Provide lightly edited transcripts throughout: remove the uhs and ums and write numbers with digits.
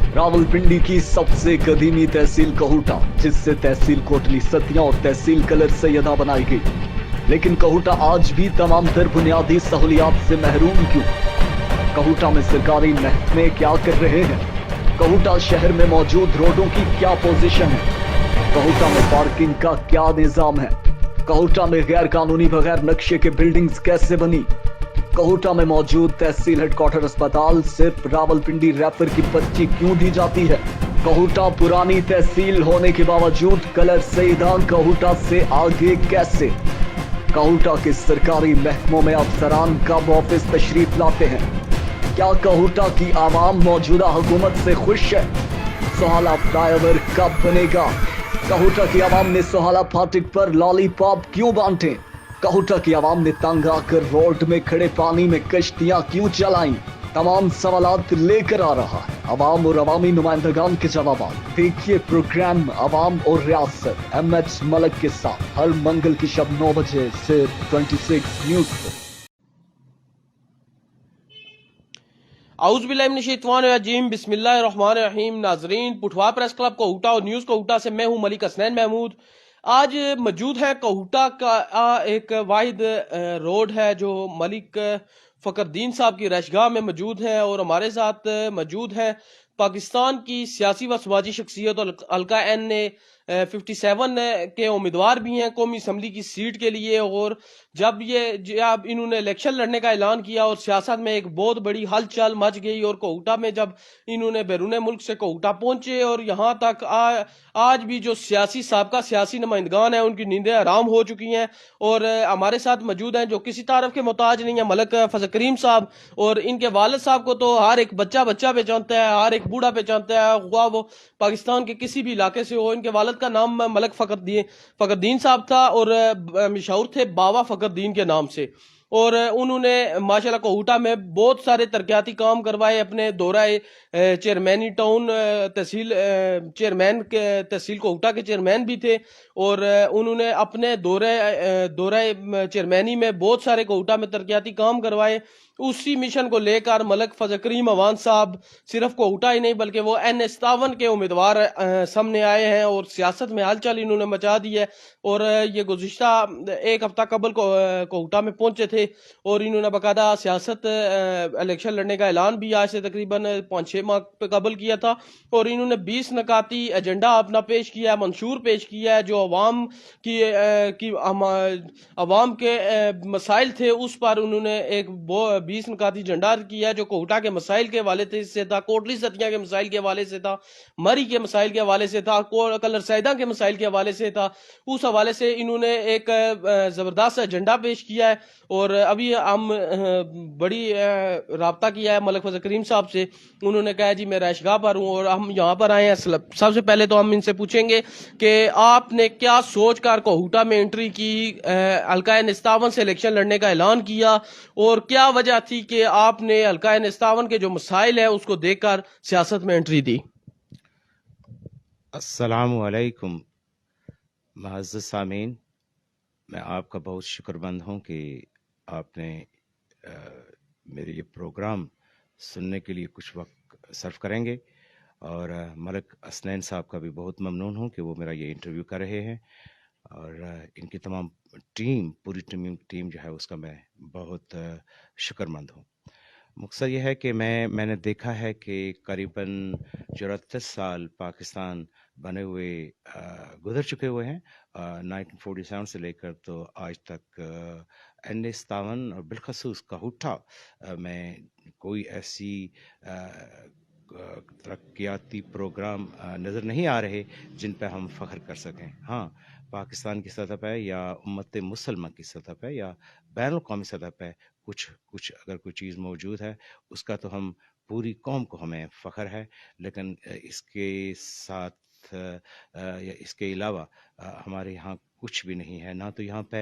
रावलपिंडी की सबसे कदीमी तहसील कहूटा, जिससे तहसील कोटली सतिया और तहसील कलर सैयदा बनाई गई, लेकिन कहूटा आज भी तमाम तर बुनियादी सहूलियात से महरूम क्यों? कहूटा में सरकारी महकमे क्या कर रहे हैं? कहूटा शहर में मौजूद रोडों की क्या पोजीशन है? कहूटा में पार्किंग का क्या निजाम है? कहूटा में गैर कानूनी बगैर नक्शे के बिल्डिंग्स कैसे बनी? कहूटा में मौजूद तहसील हेडक्वार्टर अस्पताल सिर्फ रावलपिंडी रैपर की पर्ची क्यों दी जाती है? कहूटा पुरानी तहसील होने के बावजूद कलर सैयदा कहूटा से आगे कैसे? कहूटा के सरकारी महकमों में अफसरान कब ऑफिस तशरीफ लाते हैं? क्या कहूटा की आवाम मौजूदा हुकूमत से खुश है? सोहाला फ्लाईओवर कब बनेगा? कहूटा की आवाम ने सोहाला फाटक पर लॉलीपॉप क्यों बांटे? कहूटा की आवाम ने तंग आकर रोड में खड़े पानी में कश्तियां क्यों चलाई? तमाम सवालात लेकर आ रहा है अवाम और अवामी नुमाइंदगान के जवाब। देखिए प्रोग्राम अवाम और रियासत एमएच मलक के साथ हर मंगल की शब 9 बजे सिर्फ 26 न्यूज पर। औज़ुबिल्लाहिमिनश्शैतानिर्रजीम बिस्मिल्लाहिर्रहमानिर्रहीम। नाजरीन, पुठवा प्रेस क्लब कहूटा और न्यूज़ कहूटा से मैं हूं मलिक हसनैन महमूद। आज मौजूद है कहूटा का एक वाहिद रोड है जो मलिक फ़खरुद्दीन साहब की रशगाह में मौजूद है, और हमारे साथ मौजूद है पाकिस्तान की सियासी व समाजी शख्सियत और हल्का एन ए 57 के उम्मीदवार भी हैं कौमी असम्बली की सीट के लिए। और जब इन्होंने इलेक्शन लड़ने का ऐलान किया और सियासत में एक बहुत बड़ी हलचल मच गई, और कहूटा में जब इन्होंने बैरून मुल्क से कहूटा पहुंचे और यहाँ तक आज भी जो साबका सियासी नुमाइंदगान है उनकी नींदें हराम हो चुकी हैं। और हमारे साथ मौजूद हैं जो किसी तारफ के मोहताज नहीं है, मलक फजल करीम साहब। और इनके वालिद साहब को तो हर एक बच्चा पहचानता है, हर एक बूढ़ा पहचानता है, हुआ वो पाकिस्तान के किसी भी इलाके से हो। इनके वालिद का नाम मलक फ़खरुद्दीन साहब था और मशहूर थे बाबा फ़खरुद्दीन के नाम से। और उन्होंने माशाल्लाह कहूटा में बहुत सारे तरक्याती काम करवाए। अपने दौराए चेयरमैनी टाउन तहसील चेयरमैन के तहसील कहूटा के चेयरमैन भी थे, और उन्होंने अपने दौराए चेयरमैनी में बहुत सारे कहूटा में तरक्याती काम करवाए। उसी मिशन को लेकर मलक फजल करीम अवान साहब सिर्फ कहूटा ही नहीं बल्कि वो N57 के उम्मीदवार सामने आए हैं और सियासत में हलचल इन्होंने मचा दी है। और ये गुज़िश्ता एक हफ्ता कबल कहूटा में पहुंचे थे और इन्होंने बाकायदा सियासत इलेक्शन लड़ने का ऐलान भी आज से तकरीबन 5-6 माह कबल किया था। और इन्होंने 20 नकाती एजेंडा अपना पेश किया है, मंशूर पेश किया है, जो अवाम के मसाइल थे उस पर उन्होंने एक 20 नकाती एजेंडा किया, जो कहूटा के मसाइल के हवाले से था, कोटली सतिया के मसाइल के हवाले से था, मरी के मसाइल के हवाले से था, कलर सैयदा के मसाइल के हवाले से था। उस हवाले से इन्होंने एक ज़बरदस्त एजेंडा पेश किया है। और अभी हम बड़ी राब्ता किया है मलक फजल करीम साहब से। उन्होंने कहा जी मैं रैशगाह पर हूँ और हम यहाँ पर आए हैं। सबसे पहले तो हम इनसे पूछेंगे कि आपने क्या सोच कर कहूटा में एंट्री की, हल्का N57 से इलेक्शन लड़ने का ऐलान किया, और क्या वजह थी कि आपने हल्का N57 के जो मसाइल है उसको देखकर सियासत में एंट्री दी? अस्सलामु अलैकुम मुअज़्ज़ज़ सामीन, मैं आपका बहुत शुक्रमंद हूँ कि आपने मेरे ये प्रोग्राम सुनने के लिए कुछ वक्त सर्व करेंगे। और मलक हसनैन साहब का भी बहुत ममनून हूँ कि वो मेरा ये इंटरव्यू कर रहे हैं, और इनकी तमाम पूरी टीम जो है उसका मैं बहुत शुक्रमंद हूँ। मकसद ये है कि मैंने देखा है कि करीबन 34 साल पाकिस्तान बने हुए गुजर चुके हुए हैं, 1947 से लेकर तो आज तक N57 और बिलखसूस कहूटा में कोई ऐसी तरक्याती प्रोग्राम नज़र नहीं आ रहे जिन पर हम फ़ख्र कर सकें। हाँ, पाकिस्तान की सतह पर या उम्मत मुसलमान की सतह पर या बैनुल-अक़वामी सतह पर कुछ अगर कोई चीज़ मौजूद है उसका तो हम पूरी कौम को हमें फ़ख्र है। लेकिन इसके साथ या इसके अलावा हमारे यहाँ कुछ भी नहीं है। ना तो यहाँ पे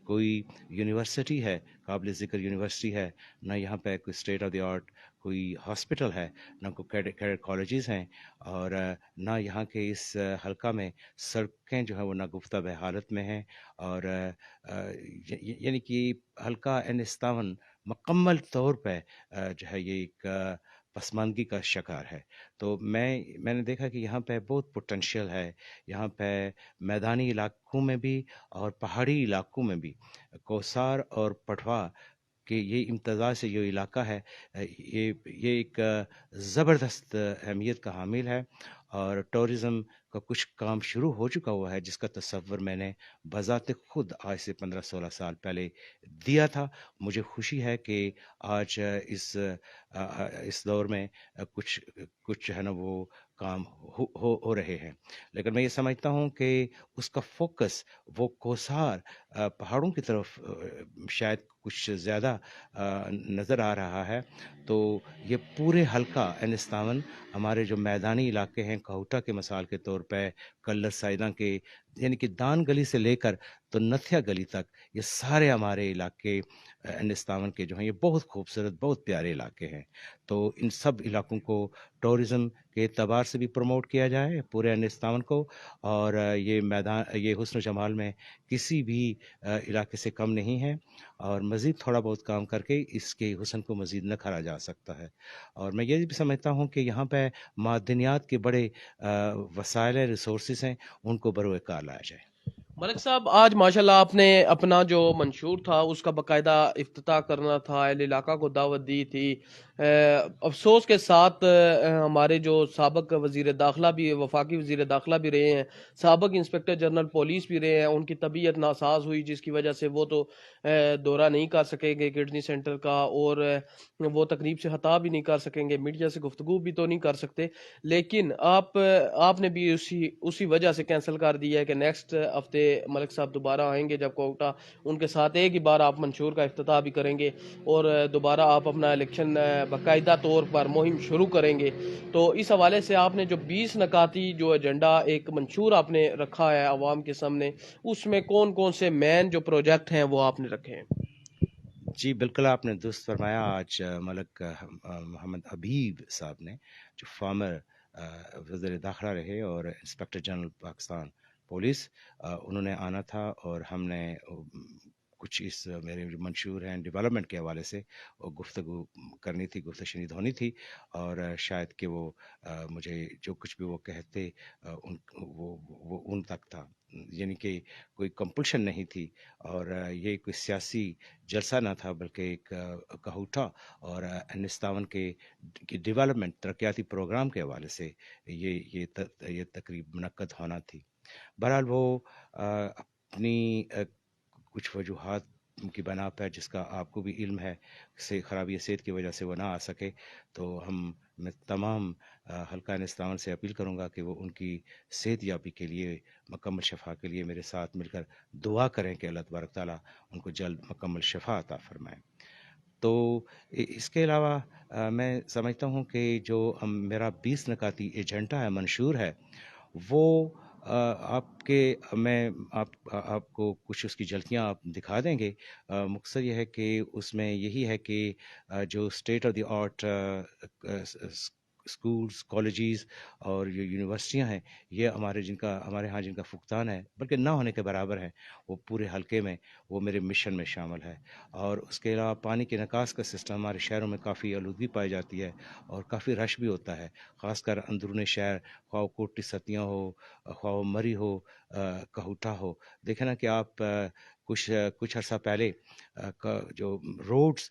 कोई यूनिवर्सिटी है, काबिल ज़िक्र यूनिवर्सिटी है, ना यहाँ पे कोई स्टेट ऑफ द आर्ट कोई हॉस्पिटल है, ना कोई कैडेट कॉलेजेस हैं, और ना यहाँ के इस हल्का में सड़कें जो है वो नागुफ्ता हालत में हैं। और यानी कि हल्का N57 मुकम्मल तौर पे जो है ये एक पसमानदगी का शिकार है। तो मैंने देखा कि यहाँ पे बहुत पोटेंशियल है, यहाँ पे मैदानी इलाकों में भी और पहाड़ी इलाकों में भी। कोसार और पटवा कि ये इम्तज़ाज से जो इलाका है, ये एक ज़बरदस्त अहमियत का हामिल है, और टूरिज़्म का कुछ काम शुरू हो चुका हुआ है, जिसका तसव्वुर मैंने बज़ात खुद आज से 15-16 साल पहले दिया था। मुझे खुशी है कि आज इस दौर में कुछ कुछ जो है ना वो काम हो रहे हैं। लेकिन मैं ये समझता हूँ कि उसका फोकस वो कोसार पहाड़ों की तरफ शायद कुछ ज़्यादा नज़र आ रहा है। तो ये पूरे हल्का एनिस्तावन, हमारे जो मैदानी इलाके हैं, कहुटा के मिसाल के तौर पे, कल्लर साइदा के, यानी कि दान गली से लेकर तो नथिया गली तक, ये सारे हमारे इलाके एनिस्तावन के जो हैं, ये बहुत खूबसूरत, बहुत प्यारे इलाके हैं। तो इन सब इलाकों को टूरिज़्म के एतबार से भी प्रमोट किया जाए पूरे एनिस्तावन को, और ये मैदान, ये हुस्न जमाल में किसी भी इलाके से कम नहीं है, और मज़ीद थोड़ा बहुत काम करके इसके हुस्न को मज़ीद निखारा जा सकता है। और मैं ये भी समझता हूँ कि यहाँ पे मादनियात के बड़े वसाइल रिसोर्सेज हैं, उनको बरोकार लाया जाए। मलिक साहब, आज माशाल्लाह आपने अपना जो मंशूर था उसका बाकायदा इफ्तिताह करना था, अहले इलाका को दावत दी थी। अफसोस के साथ हमारे जो साबक वज़ीर दाखिला भी, वफाकी वज़ीर दाखिला भी रहे हैं, साबक इंस्पेक्टर जनरल पुलिस भी रहे हैं, उनकी तबीयत नासाज हुई, जिसकी वजह से वो तो दौरा नहीं कर सकेंगे किडनी सेंटर का, और वो तकरीब से खता भी नहीं कर सकेंगे, मीडिया से गुफ्तगू भी तो नहीं कर सकते। लेकिन आपने भी उसी वजह से कैंसिल कर दिया है कि नेक्स्ट हफ्ते मलिक साहब दोबारा आएंगे, जब कोटा उनके साथ एक ही बार आप मंशूर का इफ्तिताह भी करेंगे, और दोबारा आप अपना इलेक्शन बाकायदा तौर पर मुहिम शुरू करेंगे। तो इस हवाले से आपने जो 20 नकाती जो एजेंडा एक मंशूर आपने रखा है आवाम के सामने, उसमें कौन कौन से मेन जो प्रोजेक्ट हैं वो आपने रखे हैं? जी बिल्कुल, आपने दुरुस्त फरमाया। आज मलक मोहम्मद हबीब साहब ने, जो फॉर्मर वज़ीर दाखिला रहे और इंस्पेक्टर जनरल पाकिस्तान पुलिस, उन्होंने आना था, और हमने कुछ इस मेरे जो मंशूर हैं डेवलपमेंट के हवाले से गुफ्तगू करनी थी, गुफ्तशनीद होनी थी, और शायद कि वो मुझे जो कुछ भी वो कहते वो उन तक था, यानी कि कोई कंपल्शन नहीं थी, और ये कोई सियासी जलसा ना था, बल्कि एक कहुटा और अनिस्तावन के डेवलपमेंट तरक्याती प्रोग्राम के हवाले से ये तकरीब मुनक्कद होना थी। बहरहाल वो अपनी कुछ वजूहात की बना पर, जिसका आपको भी इल्म है, से ख़राबी सेहत की वजह से वो ना आ सके, तो मैं तमाम हल्का निस्तावन से अपील करूँगा कि वो उनकी सेहत याबी के लिए, मुकम्मल शफा के लिए मेरे साथ मिलकर दुआ करें कि अल्लाह तबारक ताला उनको जल्द मुकम्मल शफा अता फरमाए। तो इसके अलावा मैं समझता हूँ कि जो मेरा 20 नकाती एजेंडा है, मंशूर है, वो आपको कुछ उसकी झलकियाँ आप दिखा देंगे। मकसद ये है कि उसमें यही है कि जो state of the art schools, colleges और जो यूनिवर्सिटियाँ हैं, ये हमारे यहाँ जिनका फुकदान है, बल्कि ना होने के बराबर है, वो पूरे हलके में, वो मेरे मिशन में शामिल है। और उसके अलावा पानी के निकास का सिस्टम, हमारे शहरों में काफ़ी आलूदगी पाई जाती है, और काफ़ी रश भी होता है, ख़ासकर अंदरूनी शहर, ख्वाह कोटी सतियाँ हो, ख्वाह मरी हो, कहुटा हो। देखें ना कि आप कुछ अर्सा पहले जो रोड्स,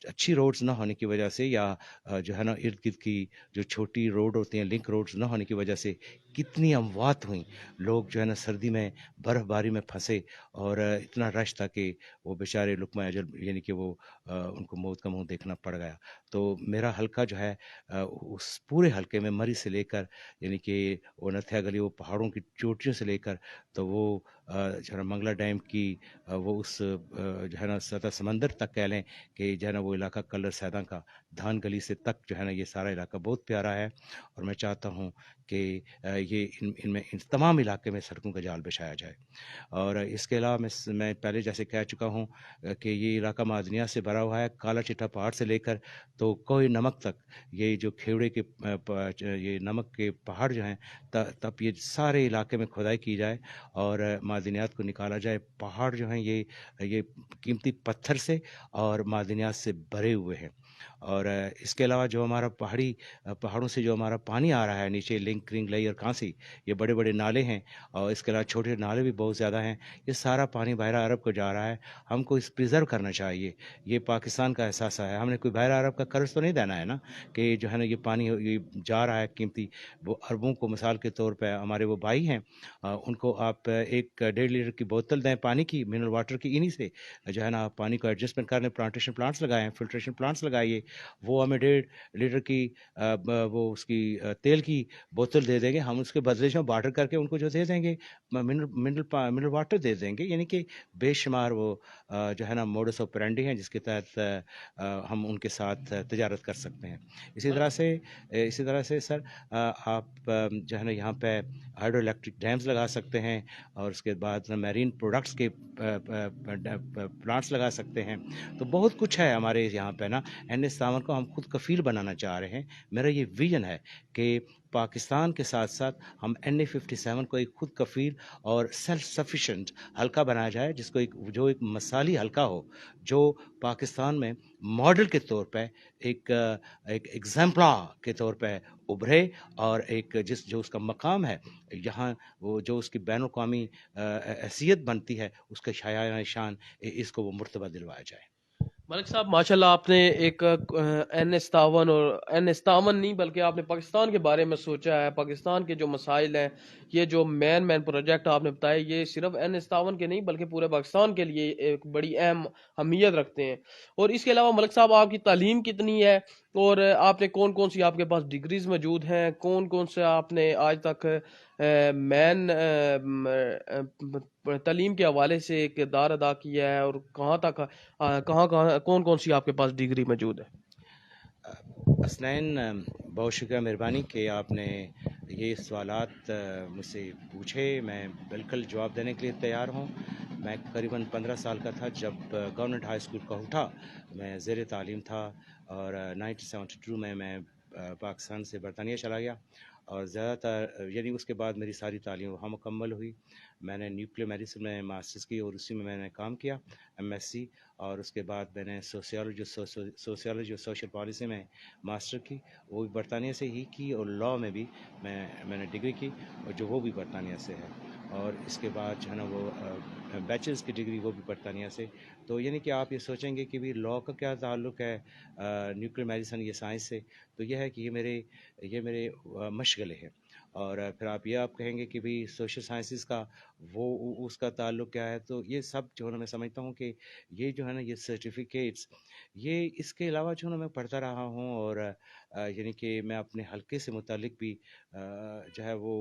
अच्छी रोड्स ना होने की वजह से, या जो है ना इर्द गिर्द की जो छोटी रोड होती हैं, लिंक रोड्स ना होने की वजह से कितनी अमवात हुई। लोग जो है ना सर्दी में बर्फ़बारी में फंसे, और इतना रश था कि वो बेचारे लुक़मा अजल, यानी कि वो उनको मौत का मुंह देखना पड़ गया। तो मेरा हल्का जो है, उस पूरे हल्के में मरी से लेकर, यानी कि वो नथिया गली, वो पहाड़ों की चोटियों से लेकर, तो वो जो है ना मंगला डैम की, वो उस जो है ना सतह समंदर तक कह लें कि जो है ना वो इलाका कल्लर सैदा का, धान गली से तक जो है ना, ये सारा इलाका बहुत प्यारा है। और मैं चाहता हूँ कि ये इन तमाम इलाके में सड़कों का जाल बिछाया जाए। और इसके अलावा मैं पहले जैसे कह चुका हूँ कि ये इलाका मादनियात से भरा हुआ है, काला चिट्टा पहाड़ से लेकर तो कोई नमक तक, ये जो खेवड़े के ये नमक के पहाड़ जो हैं, तब ये सारे इलाके में खुदाई की जाए और मादनियात को निकाला जाए। पहाड़ जो हैं, ये कीमती पत्थर से और मादनियात से भरे हुए हैं, और इसके अलावा जो हमारा पहाड़ों से जो हमारा पानी आ रहा है नीचे, लिंक, क्रिंग लई और कांसी, ये बड़े बड़े नाले हैं, और इसके अलावा छोटे नाले भी बहुत ज़्यादा हैं। ये सारा पानी बहरा अरब को जा रहा है, हमको इस प्रिजर्व करना चाहिए। ये पाकिस्तान का एहसास है, हमने कोई बहरा अरब का कर्ज तो नहीं देना है ना, कि जो है ना ये पानी ये जा रहा है कीमती, वो अरबों को मिसाल के तौर पर हमारे वो भाई हैं, उनको आप 1.5 लीटर की बोतल दें पानी की, मिनरल वाटर की, इन्हीं से जो है ना आप पानी को एडजस्टमेंट कर लें। प्लांटेशन प्लांट्स लगाएं, फिल्ट्रेशन प्लांट्स लगाइए, वो हमें 1.5 लीटर की वो उसकी तेल की बोतल दे देंगे, हम उसके बदले जो बार्टर करके उनको जो दे देंगे मिनरल वाटर दे देंगे। यानी कि बेशुमार वो जो है ना मोडस ऑपरेंडी हैं जिसके तहत हम उनके साथ तजारत कर सकते हैं। इसी तरह से सर आप जो है ना यहाँ पे हाइड्रो इलेक्ट्रिक डैम्स लगा सकते हैं, और उसके बाद मैरीन प्रोडक्ट्स के प्लांट्स लगा सकते हैं। तो बहुत कुछ है हमारे यहाँ पे ना। NS सावन को हम खुद कफील बनाना चाह रहे हैं। मेरा ये विजन है कि पाकिस्तान के साथ साथ हम NA-57 को एक खुद कफील और सेल्फ सफिशेंट हल्का बनाया जाए, जिसको एक मसाली हल्का हो, जो पाकिस्तान में मॉडल के तौर पे एक एग्जाम्पलर के तौर पे उभरे, और जो उसका मकाम है यहाँ, वो जो उसकी बैनुल-अक़वामी हैसियत बनती है, उसके शायान शान इसको वो मुर्तबा दिलवाया जाए। मलिक साहब माशाल्लाह, आपने एक NS-57 और NS-57 नहीं बल्कि आपने पाकिस्तान के बारे में सोचा है। पाकिस्तान के जो मसाइल हैं, ये जो मैन प्रोजेक्ट आपने बताया, ये सिर्फ NS-57 के नहीं बल्कि पूरे पाकिस्तान के लिए एक बड़ी अहम अहमियत रखते हैं। और इसके अलावा मलिक साहब, आपकी तालीम कितनी है, और आपने कौन कौन सी आपके पास डिग्रीज मौजूद हैं, कौन कौन से आपने आज तक मैन तालीम के हवाले से किरदार अदा किया है, और कहाँ तक कहाँ कौन कौन सी आपके पास डिग्री मौजूद है? हसनैन, बहुत शुक्रिया, मेहरबानी कि आपने ये सवालात मुझसे पूछे। मैं बिल्कुल जवाब देने के लिए तैयार हूँ। मैं करीबन 15 साल का था जब गवर्नमेंट हाई स्कूल कहूटा मैं ज़ेर तालीम था, और 1972 में मैं पाकिस्तान से बरतानिया चला गया, और ज़्यादातर यानी उसके बाद मेरी सारी तालीम वहाँ मुकम्मल हुई। मैंने न्यूक्लियर मेडिसिन में मास्टर्स की और उसी में मैंने काम किया, MSc, और उसके बाद मैंने सोशियोलॉजी और सोशल पॉलिसी में मास्टर की, वो भी बरतानिया से ही की, और लॉ में भी मैंने डिग्री की, और जो वो भी बरतानिया से है, और इसके बाद जो है ना वो बैचलर्स की डिग्री वो भी बरतानिया से। तो यानी कि आप ये सोचेंगे कि भी लॉ का क्या ताल्लुक़ है न्यूक्लियर मेडिसिन ये साइंस से, तो यह है कि ये मेरे मशगले हैं। और फिर आप कहेंगे कि भी सोशल साइंसेस का वो उसका ताल्लुक़ क्या है, तो ये सब जो है ना मैं समझता हूँ कि ये जो है ना ये सर्टिफिकेट्स, ये इसके अलावा जो है ना मैं पढ़ता रहा हूँ, और यानी कि मैं अपने हल्के से मुतालिक भी जो है वो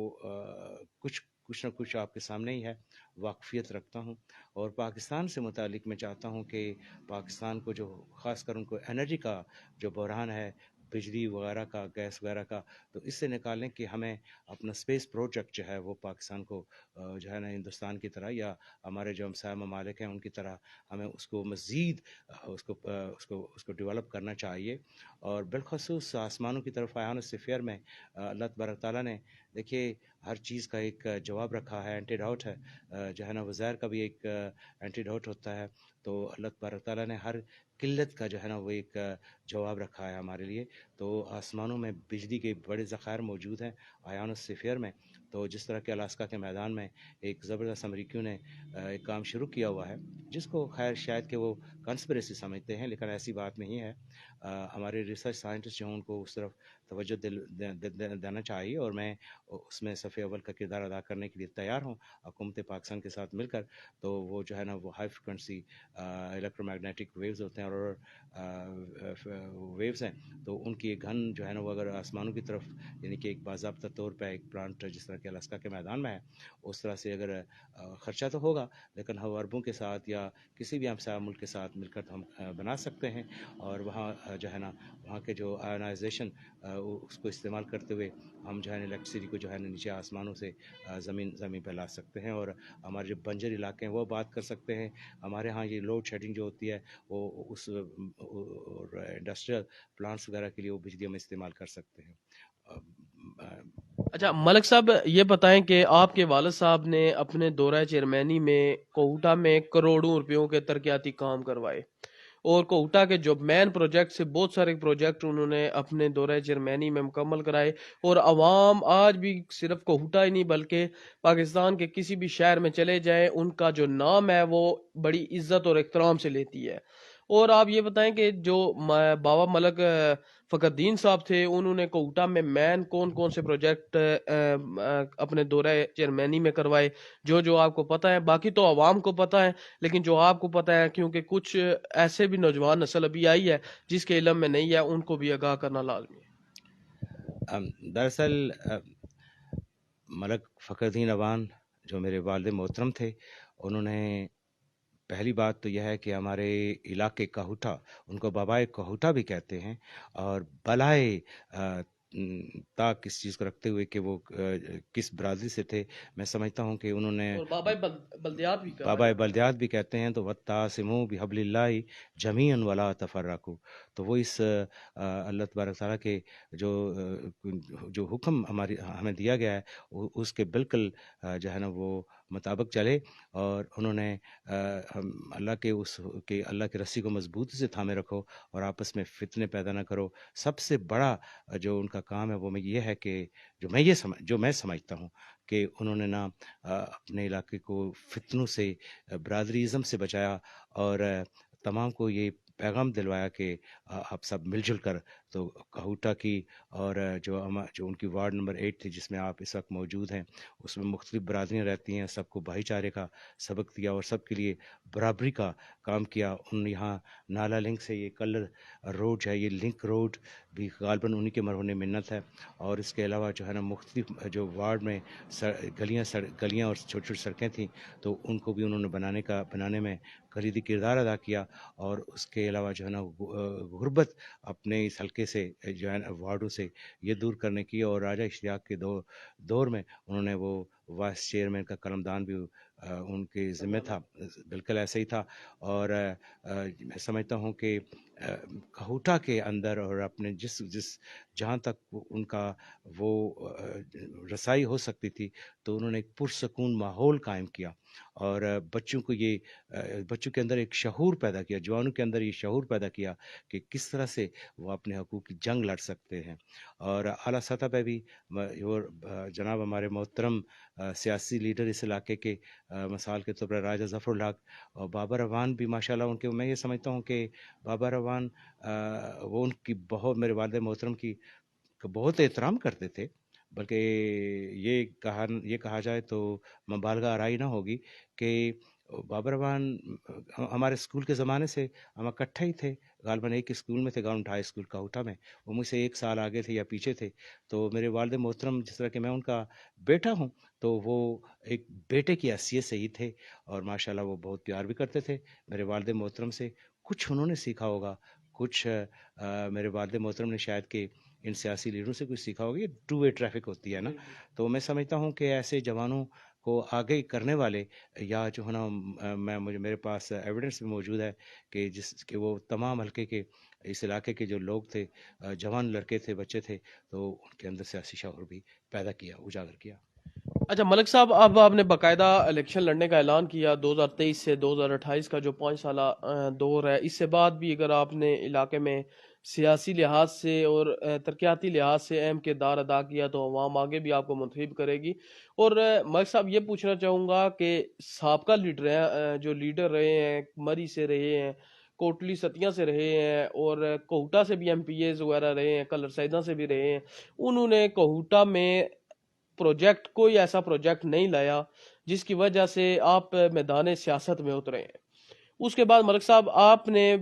कुछ ना कुछ आपके सामने ही है, वाकफियत रखता हूँ। और पाकिस्तान से मुतालिक मैं चाहता हूँ कि पाकिस्तान को जो ख़ासकर उनको एनर्जी का जो बहरान है, बिजली वगैरह का, गैस वगैरह का, तो इससे निकालने कि हमें अपना स्पेस प्रोजेक्ट जो है वो पाकिस्तान को जो है ना हिंदुस्तान की तरह या हमारे जो हमसाया ममालिक हैं उनकी तरह हमें उसको मज़ीद उसको डेवलप करना चाहिए। और बिलखसूस आसमानों की तरफ आयान सफ़ेयर में अल्लाह तबारक ताला ने, देखिए, हर चीज़ का एक जवाब रखा है, एंटीडोट है, जो है ना वज़ैर का भी एक एंटीडोट होता है। तो अल्लाह तबारक ताला ने हर किल्लत का जो है ना वो एक जवाब रखा है हमारे लिए। तो आसमानों में बिजली के बड़े ज़खायर मौजूद हैं आयान सफ़ेयर में। तो जिस तरह के अलास्का के मैदान में एक ज़बरदस्त अमरीकियों ने एक काम शुरू किया हुआ है, जिसको खैर शायद कि वो कंस्पिरेसी समझते हैं, लेकिन ऐसी बात नहीं है। हमारे रिसर्च साइंटिस्ट जो हैं उनको उस तरफ तवज्जो देना चाहिए, और मैं उसमें सफ़े अव्वल का किरदार अदा करने के लिए तैयार हूँ हुकूमत पाकिस्तान के साथ मिलकर। तो वो जो है ना वो हाई फ्रिक्वेंसी इलेक्ट्रोमैग्नेटिक वेव्स होते हैं और वेव्स हैं, तो उनकी एक घन जो है ना वो अगर आसमानों की तरफ, यानी कि एक बाज़ाब्ता तौर पर एक प्लांट जिस तरह के अलास्का के मैदान में है, उस तरह से अगर ख़र्चा तो होगा, लेकिन हम अरबों के साथ या किसी भी हमसाया मुल्क के साथ मिलकर हम बना सकते हैं। और वहाँ जो है ना वहाँ के जो आयनाइजेशन उसको इस्तेमाल करते हुए हम जो है इलेक्ट्रिसिटी को जो है नीचे आसमानों से ज़मीन पर ला सकते हैं, और हमारे जो बंजर इलाके हैं वो बात कर सकते हैं। हमारे यहाँ ये लोड शेडिंग जो होती है वो उस इंडस्ट्रियल प्लांट्स वगैरह के लिए वो बिजली हम इस्तेमाल कर सकते हैं। अच्छा मलिक साहब, ये बताएं कि आपके वालिद साहब ने अपने दौरा चेयरमैनी में कोहटा में करोड़ों रुपयों के तरक्याती काम करवाए, اور کوہٹا کے جو مین پروجیکٹ سے بہت سارے پروجیکٹ انہوں نے اپنے دورہ جرمنی میں مکمل کرائے، اور عوام آج بھی صرف کوہٹا ہی نہیں بلکہ پاکستان کے کسی بھی شہر میں چلے جائیں ان کا جو نام ہے وہ بڑی عزت اور احترام سے لیتی ہے۔ اور آپ یہ بتائیں کہ جو بابا ملک فخر الدین صاحب تھے، انہوں نے کوہٹا میں مین کون کون سے پروجیکٹ اپنے دورہ جرمنی میں کروائے، جو آپ کو پتہ ہے؟ باقی تو عوام کو پتہ ہے، لیکن جو آپ کو پتہ ہے، کیونکہ کچھ ایسے بھی نوجوان نسل ابھی آئی ہے جس کے علم میں نہیں ہے، ان کو بھی آگاہ کرنا لازمی ہے۔ دراصل ملک فخر الدین اوان جو میرے والد محترم تھے، انہوں نے پہلی بات تو یہ ہے کہ ہمارے علاقے کوہٹا، ان کو بابائے کوہٹا بھی کہتے ہیں، اور بلائے تا کس چیز کو رکھتے ہوئے کہ وہ کس برادری سے تھے، میں سمجھتا ہوں کہ انہوں نے اور بابا بلدیات بھی کہا بابا بلدیات بھی کہتے ہیں، تو وَتَّعْصِمُوا بِحَبْلِ اللَّهِ جَمِيعًا وَلَا تَفَرَّقُوا، تو وہ اس اللہ تبارک تعالیٰ کے جو حکم ہمیں دیا گیا ہے اس کے بالکل جو ہے نا وہ مطابق چلے، اور انہوں نے اللہ کے رسی کو مضبوطی سے تھامے رکھو اور آپس میں فتنے پیدا نہ کرو۔ سب سے بڑا جو ان کا کام ہے وہ یہ ہے کہ جو میں سمجھتا ہوں کہ انہوں نے نا اپنے علاقے کو فتنوں سے، برادری ازم سے بچایا، اور تمام کو یہ پیغام دلوایا کہ آپ سب مل جل کر تو کوہٹا کی، اور جو ان کی وارڈ نمبر 8 تھی جس میں آپ اس وقت موجود ہیں، اس میں مختلف برادریاں رہتی ہیں، سب کو بھائی چارے کا سبق دیا اور سب کے لیے برابری کا کام کیا۔ ان یہاں نالا لنک سے یہ کلر روڈ ہے، یہ لنک روڈ بھی غالباً انہی کے مرہون منت ہے، اور اس کے علاوہ جو ہے نا مختلف جو وارڈ میں گلیاں اور چھوٹی چھوٹی سڑکیں تھیں، تو ان کو بھی انہوں نے بنانے میں کلیدی کردار ادا کیا، اور اس کے علاوہ جو ہے نا غربت اپنے اس حلقے سے جو ہے نا وارڈوں سے یہ دور کرنے کی، اور راجہ اشتیاق کے دور میں انہوں نے وہ وائس چیئرمین کا قلمدان بھی ان کے ذمہ تھا، بالکل ایسے ہی تھا۔ اور میں سمجھتا ہوں کہ کوہٹا کے اندر اور اپنے جس جہاں تک ان کا وہ رسائی ہو سکتی تھی، تو انہوں نے ایک پرسکون ماحول قائم کیا، اور بچوں کے اندر ایک شعور پیدا کیا، جوانوں کے اندر یہ شعور پیدا کیا کہ کس طرح سے وہ اپنے حقوق کی جنگ لڑ سکتے ہیں۔ اور اعلیٰ سطح پہ بھی جناب ہمارے محترم سیاسی لیڈر اس علاقے کے، مثال کے طور پر راجہ ظفر الحق اور بابر اعوان بھی ماشاءاللہ، ان کے میں یہ سمجھتا ہوں کہ بابر اعوان وہ ان کی میرے والد محترم کی بہت احترام کرتے تھے، بلکہ یہ کہا جائے تو مبالغہ آرائی نہ ہوگی کہ بابر اعوان ہمارے اسکول کے زمانے سے ہم اکٹھے ہی تھے، غالباً ایک اسکول میں تھے، گورنمنٹ ہائی اسکول کوہٹا میں، وہ مجھ سے 1 سال آگے تھے یا پیچھے تھے۔ تو میرے والد محترم جس طرح کہ میں ان کا بیٹا ہوں، تو وہ ایک بیٹے کی حیثیت سے ہی تھے، اور ماشاءاللہ وہ بہت پیار بھی کرتے تھے میرے والد محترم سے۔ کچھ انہوں نے سیکھا ہوگا، کچھ میرے والد محترم نے شاید کہ ان سیاسی لیڈروں سے کچھ سیکھا ہوگا، یہ ٹو وے ٹریفک ہوتی ہے نا۔ تو میں سمجھتا ہوں کہ ایسے جوانوں کو آگے کرنے والے، یا جو ہے نا میرے پاس ایویڈنس بھی موجود ہے کہ وہ تمام حلقے کے اس علاقے کے جو لوگ تھے، جوان لڑکے تھے، بچے تھے، تو ان کے اندر سیاسی شعور بھی پیدا کیا، اجاگر کیا۔ اچھا ملک صاحب، اب آپ نے باقاعدہ الیکشن لڑنے کا اعلان کیا 2023 سے 2028 کا جو 5 سالہ دور ہے، اس سے بعد بھی اگر آپ نے علاقے میں سیاسی لحاظ سے اور ترقیاتی لحاظ سے اہم کردار ادا کیا تو عوام آگے بھی آپ کو منتخب کرے گی۔ اور ملک صاحب یہ پوچھنا چاہوں گا کہ سابقہ لیڈر ہیں، جو لیڈر رہے ہیں، مری سے رہے ہیں، کوٹلی ستیاں سے رہے ہیں، اور کوہٹا سے بھی ایم پی ایز وغیرہ رہے ہیں، کلر سیدہ سے بھی رہے ہیں، انہوں نے کوہٹا میں کوئی ایسا پروجیکٹ نہیں لایا جس کی وجہ سے آپ میدان سیاست میں اترے ہیں۔ اس کے بعد ملک صاحب آپ نے،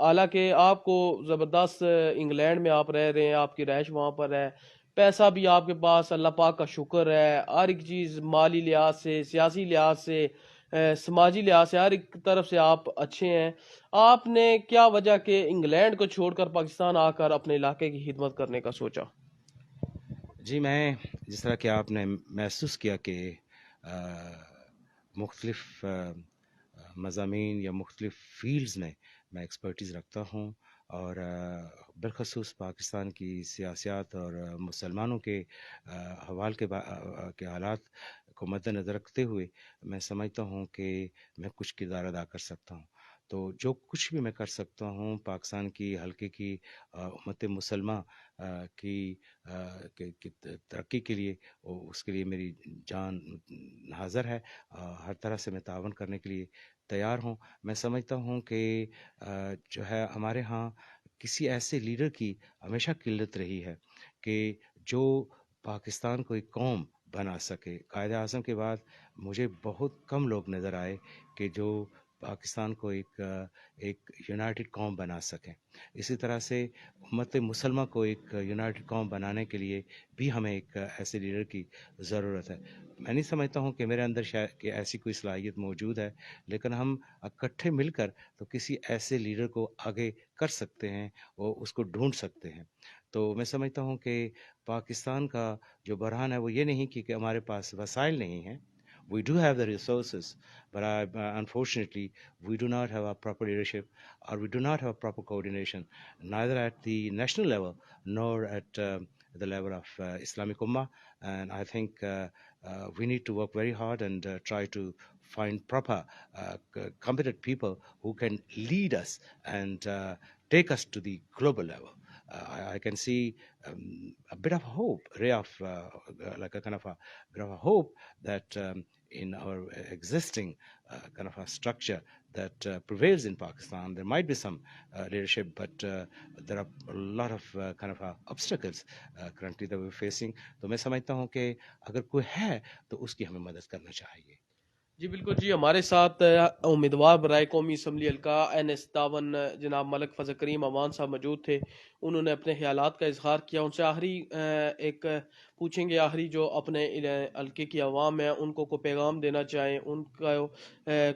حالانکہ آپ کو زبردست انگلینڈ میں آپ رہ رہے ہیں، آپ کی رہائش وہاں پر ہے، پیسہ بھی آپ کے پاس اللہ پاک کا شکر ہے، ہر ایک چیز مالی لحاظ سے، سیاسی لحاظ سے، سماجی لحاظ سے، ہر ایک طرف سے آپ اچھے ہیں، آپ نے کیا وجہ کہ انگلینڈ کو چھوڑ کر پاکستان آ کر اپنے علاقے کی خدمت کرنے کا سوچا؟ جی، میں جس طرح کہ آپ نے محسوس کیا کہ مختلف مضامین یا مختلف فیلڈز میں ایکسپرٹیز رکھتا ہوں، اور بالخصوص پاکستان کی سیاست اور مسلمانوں کے حوال کے حالات کو مد نظر رکھتے ہوئے میں سمجھتا ہوں کہ میں کچھ کردار ادا کر سکتا ہوں۔ तो जो कुछ भी मैं कर सकता हूँ पाकिस्तान की हल्के की उम्मत मुसलमान की तरक्की के लिए, उसके लिए मेरी जान हाज़िर है। हर तरह से मैं तावन करने के लिए तैयार हूँ। मैं समझता हूँ कि जो है हमारे यहाँ किसी ऐसे लीडर की हमेशा किल्लत रही है कि जो पाकिस्तान को एक कौम बना सके। कायद आज़म के बाद मुझे बहुत कम लोग नज़र आए कि जो पाकिस्तान को एक यूनाइटेड कौम बना सकें। इसी तरह से उम्मत मुसलमान को एक यूनाइटेड कौम बनाने के लिए भी हमें एक ऐसे लीडर की ज़रूरत है। मैं नहीं समझता हूँ कि मेरे अंदर शायद कि ऐसी कोई सलाहियत मौजूद है, लेकिन हम इकट्ठे मिलकर तो किसी ऐसे लीडर को आगे कर सकते हैं और उसको ढूंढ सकते हैं। तो मैं समझता हूँ कि पाकिस्तान का जो बहरान है वो ये नहीं कि हमारे पास वसाइल नहीं हैं। We do have the resources, but unfortunately, we do not have a proper leadership, or we do not have proper coordination, neither at the national level nor at the level of Islamic Ummah. And I think we need to work very hard and try to find proper, competent people who can lead us and take us to the global level. I can see a bit of hope, ray of like a kind of a bit of a hope that in our existing kind of a structure that prevails in Pakistan, there might be some leadership, but there are a lot of kind of obstacles currently that we're facing. तो मैं समझता हूँ कि अगर कोई है तो उसकी हमें मदद करना चाहिए। जी बिल्कुल जी, हमारे साथ उम्मीदवार बराए कौमी असम्बली हल्का NS-52 जनाब मलिक फजल करीम अवान साहब मौजूद थे। उन्होंने अपने ख्यालात का इजहार किया। उनसे आखिरी एक पूछेंगे, आखिरी जो अपने हल्के की आवाम है उनको को पैगाम देना चाहें, उनका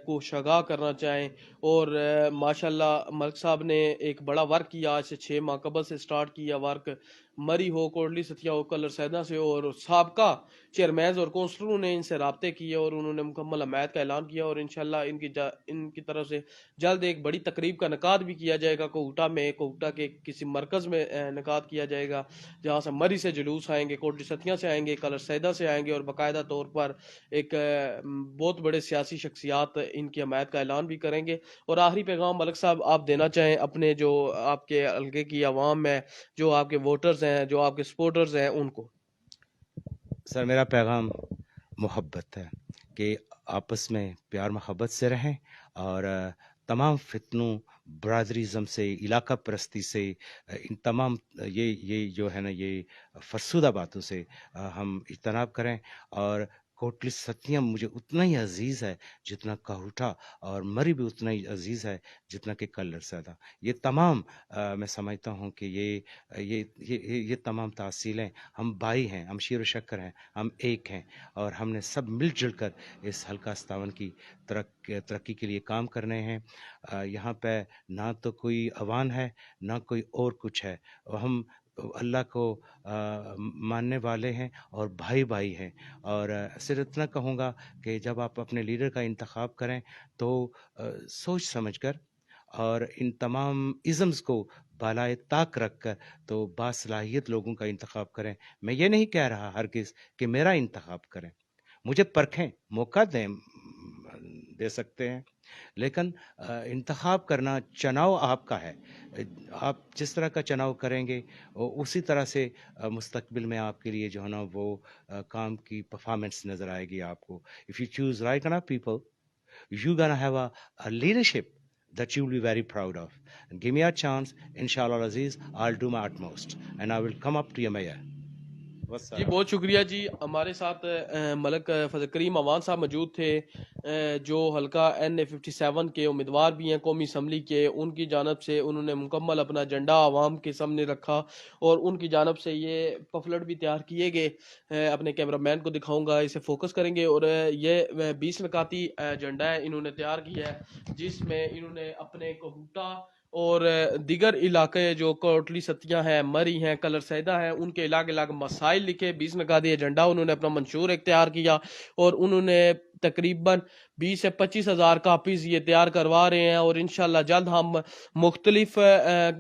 को शगा करना चाहें। और माशाल्लाह मलिक साहब ने एक बड़ा वर्क किया, आज से 6 माह कबल से स्टार्ट किया वर्क। मरी हो, कोटली सतिया हो, कलर सैदा से हो, और साबका चेयरमैन और कौंसलरों ने इनसे राब्ते किए और उन्होंने मुकम्मल हमायत का ऐलान किया। और इंशाल्लाह इनकी तरफ से जल्द एक बड़ी तकरीब का इनेकाद भी किया जाएगा कोहटा में। कोहटा के किसी मरकज़ में इनेकाद किया जाएगा, जहाँ से मरी से जुलूस आएंगे, कोटली सतिया से आएंगे, कलर सैदा से आएंगे, और बाकायदा तौर पर एक बहुत बड़े सियासी शख्सियात इनकी हमायत का ऐलान भी करेंगे। और आखिरी पैगाम मलिक साहब आप देना चाहें अपने जो आपके हल्के की आवाम है, जो आपके वोटर्स हैं, जो आपके सपोर्टर्स हैं, उनको? सर, मेरा पैगाम मोहब्बत है कि आपस में प्यार मोहब्बत से रहें और तमाम फितनों, बरादरीज़म से, इलाका परस्ती से, इन तमाम ये जो है ना, ये फरसुदा बातों से हम इज्तनाब करें। और कोटली सतिया मुझे उतना ही अजीज़ है जितना काहुटा, और मरी भी उतना ही अजीज़ है जितना कि कलर सैदा। ये तमाम मैं समझता हूँ कि ये तमाम तहसीलें, हम भाई हैं, हम शीर व शक्कर हैं, हम एक हैं, और हमने सब मिलजुल कर इस हल्का 57 की तरक्की के लिए काम करने हैं। यहाँ पे ना तो कोई अवान है, ना कोई और कुछ है। हम अल्लाह को मानने वाले हैं और भाई भाई हैं। और सिर्फ इतना कहूँगा कि जब आप अपने लीडर का इंतखाब करें तो सोच समझ कर और इन तमाम इज़म्स को बालाए ताक रख कर तो बासलाहियत लोगों का इंतखाब करें। मैं ये नहीं कह रहा हरगिज़ कि मेरा इंतखाब करें, मुझे परखें, मौका दे सकते हैं, लेकिन इंतखाब करना चुनाव आपका है। आप जिस तरह का चुनाव करेंगे उसी तरह से मुस्तकबिल में आपके लिए जो है ना वो काम की परफॉर्मेंस नज़र आएगी आपको। If you choose right kind of people, you gonna have a leadership that you will be very proud of. And give me a chance, inshallah Aziz, I'll do my utmost and I will come up to your mayor. जी बहुत शुक्रिया जी। हमारे साथ मलिक फजल करीम अवान साहब मौजूद थे, जो हल्का NA-57 के उम्मीदवार भी हैं कौमी असम्बली के। उनकी जानब से उन्होंने मुकम्मल अपना एजेंडा आवाम के सामने रखा और उनकी जानब से ये पफलेट भी तैयार किए गए। अपने कैमरामैन को दिखाऊंगा, इसे फोकस करेंगे। और ये 20 नकाती एजेंडा है इन्होंने तैयार किया है, जिसमें इन्होंने अपने कोहटा और दीगर इलाके जो कोटली सतियाँ हैं, मरी हैं, कलर सैदा हैं, उनके अलग अलग मसाइल लिखे। 20 नकाती एजेंडा उन्होंने अपना मंशूर इख्तियार किया और उन्होंने तकरीबन 20 से 25 हज़ार कापीज़ ये तैयार करवा रहे हैं और इंशाल्लाह जल्द हम मुख्तलिफ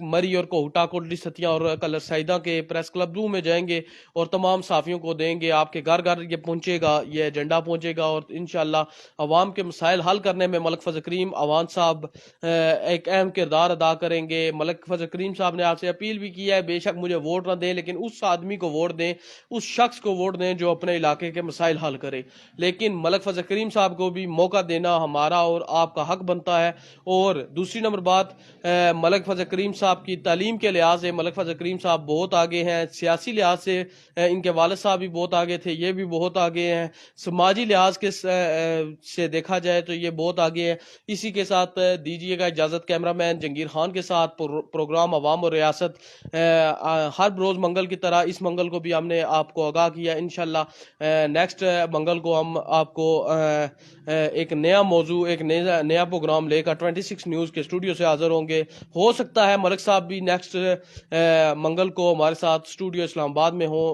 मरी और कोहटा कोटली सतिया और कलर सईदा के प्रेस क्लब में जाएंगे और तमाम साफियों को देंगे। आपके घर घर ये पहुंचेगा, ये एजेंडा पहुंचेगा और इंशाल्लाह अवाम के मसाइल हल करने में मलिक फजल करीम अवान साहब एक अहम किरदार अदा करेंगे। मलिक फजल करीम साहब ने आपसे अपील भी की है, बेशक मुझे वोट ना दें लेकिन उस आदमी को वोट दें, उस शख्स को वोट दें जो अपने इलाके के मसाइल हल करे। लेकिन मलिक फजल करीम साहब को भी मौका देना हमारा और आपका हक बनता है। और दूसरी नंबर बात, मलिक फजल करीम साहब की तालीम के लिहाज से मलिक फजल करीम साहब बहुत आगे हैं। सियासी लिहाज से इनके वालिद साहब भी बहुत आगे थे, ये भी बहुत आगे हैं। समाजी लिहाज के से देखा जाए तो ये बहुत आगे है। इसी के साथ दीजिएगा इजाज़त कैमरामैन जंगीर खान के साथ प्रोग्राम अवाम और रियासत हर रोज़ मंगल की तरह इस मंगल को भी हमने आपको आगाह किया। इंशाल्लाह नेक्स्ट मंगल को हम आपको एक नया मौजू, एक नया प्रोग्राम लेकर 26 न्यूज़ के स्टूडियो से हाजिर होंगे। हो सकता है मलिक साहब भी नेक्स्ट मंगल को हमारे साथ स्टूडियो इस्लामाबाद में हो।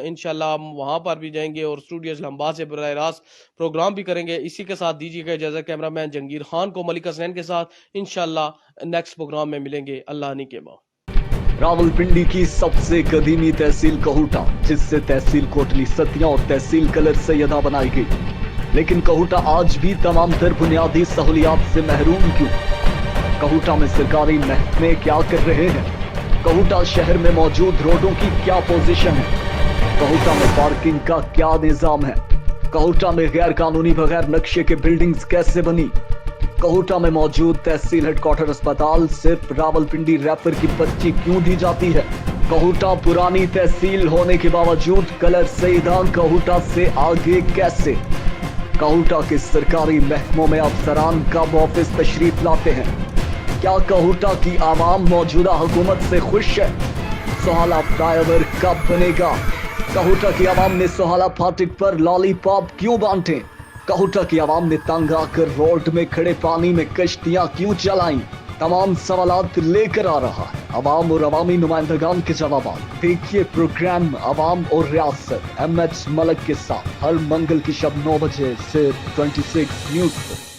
इंशाल्लाह हम वहाँ पर भी जाएंगे और स्टूडियो इस्लामाबाद से बराह रास्त प्रोग्राम भी करेंगे। इसी के साथ दीजिएगा इजाज़त कैमरामैन जंगीर खान को मलिक हसनैन के साथ इंशाल्लाह नेक्स्ट प्रोग्राम में मिलेंगे। अल्लाह ने के बाद रावलपिंडी की सबसे कदीमी तहसील कहूटा, जिससे तहसील कोटली सतिया और तहसील कलर सैयदा बनाई गई, लेकिन कहूटा आज भी तमाम तर बुनियादी सहूलियात से महरूम क्यों? कहूटा में सरकारी महकमे क्या कर रहे हैं? कहूटा शहर में मौजूद रोडों की क्या पोजीशन है? कहूटा में पार्किंग का क्या निजाम है? कहूटा में गैर कानूनी बगैर नक्शे के बिल्डिंग्स कैसे बनी? कहूटा में मौजूद तहसील हेडक्वार्टर अस्पताल सिर्फ रावलपिंडी रैपर की पर्ची क्यों दी जाती है? कहूटा पुरानी तहसील होने के बावजूद कलर सईदा कहूटा से आगे कैसे? कहूटा के सरकारी महकमों में अफसरान कब ऑफिस तशरीफ लाते हैं? क्या कहूटा की आवाम मौजूदा हुकूमत से खुश है? सोहाला फ्लाईओवर कब बनेगा? कहूटा की आवाम ने सोहाला फाटक पर लॉलीपॉप क्यों बांटे? कहूटा की आवाम ने तंग आकर रोड में खड़े पानी में कश्तियां क्यों चलाई? तमाम सवालात लेकर आ रहा है अवाम और अवामी नुमाइंदगान के जवाब। देखिए प्रोग्राम अवाम और रियासत MH मलिक के साथ हर मंगल की शब 9 बजे सिर्फ 26 न्यूज़ पर।